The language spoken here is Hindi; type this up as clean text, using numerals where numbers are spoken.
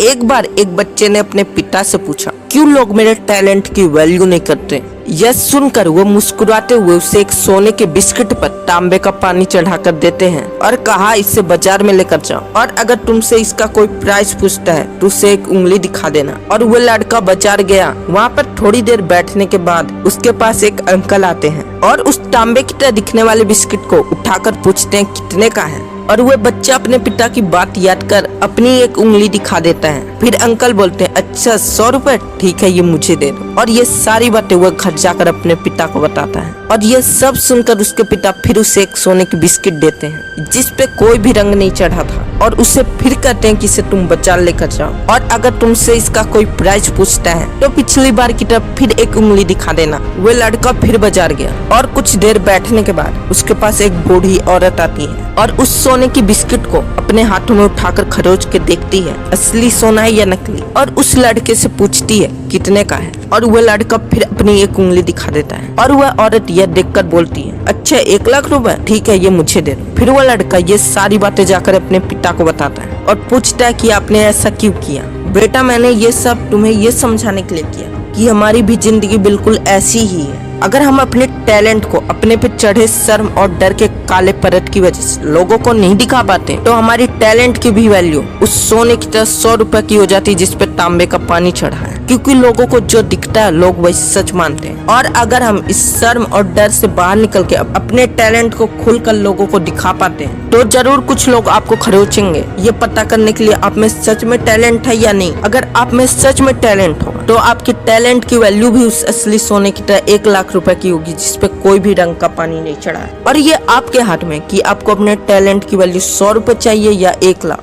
एक बार एक बच्चे ने अपने पिता से पूछा, क्यों लोग मेरे टैलेंट की वैल्यू नहीं करते। यह सुनकर वो मुस्कुराते हुए उसे एक सोने के बिस्किट पर तांबे का पानी चढ़ाकर देते हैं और कहा, इसे बाजार में लेकर जाओ और अगर तुमसे इसका कोई प्राइस पूछता है तो उसे एक उंगली दिखा देना। और वो लड़का बाजार गया। वहाँ पर थोड़ी देर बैठने के बाद उसके पास एक अंकल आते हैं और उस तांबे की तरह दिखने वाले बिस्किट को उठाकर पूछते हैं कितने का है। और वह बच्चा अपने पिता की बात याद कर अपनी एक उंगली दिखा देता है। फिर अंकल बोलते हैं, अच्छा 100 रुपए, ठीक है ये मुझे दे दो। और ये सारी बातें वह घर जाकर अपने पिता को बताता है और ये सब सुनकर उसके पिता फिर उसे एक सोने की बिस्किट देते हैं जिस पे कोई भी रंग नहीं चढ़ा था और उसे फिर कहते हैं कि इसे तुम बाजार लेकर जाओ और अगर तुमसे इसका कोई प्राइस पूछता है तो पिछली बार की तरफ फिर एक उंगली दिखा देना। वह लड़का फिर बाजार गया और कुछ देर बैठने के बाद उसके पास एक बूढ़ी औरत आती है और उस सोने की बिस्किट को अपने हाथों में उठाकर खरोच के देखती है असली सोना है या नकली, और उस लड़के से पूछती है कितने का है। और वह लड़का फिर अपनी एक उंगली दिखा देता है और वह औरत यह देखकर बोलती है, अच्छा 1 लाख रुपए, ठीक है ये मुझे दे दो। फिर वह लड़का ये सारी बातें जाकर अपने पिता को बताता है और पूछता है कि आपने ऐसा क्यों किया। बेटा मैंने ये सब तुम्हें ये समझाने के लिए किया कि हमारी भी जिंदगी बिल्कुल ऐसी ही है। अगर हम अपने टैलेंट को अपने पे चढ़े शर्म और डर के काले परत की वजह से लोगों को नहीं दिखा पाते तो हमारी टैलेंट की भी वैल्यू उस सोने की तरह 100 रुपए की हो जाती है जिस पे तांबे का पानी चढ़ा है, क्योंकि लोगों को जो दिखता है लोग वही सच मानते हैं। और अगर हम इस शर्म और डर से बाहर निकल के अपने टैलेंट को खुलकर लोगों को दिखा पाते हैं तो जरूर कुछ लोग आपको खरोचेंगे ये पता करने के लिए आप में सच में टैलेंट है या नहीं। अगर आप में सच में टैलेंट हो तो आपकी टैलेंट की वैल्यू भी उस असली सोने की तरह 1 लाख रुपए की होगी जिसपे कोई भी रंग का पानी नहीं चढ़ा है। और ये आपके हाथ में कि आपको अपने टैलेंट की वैल्यू 100 रुपए चाहिए या 1 लाख।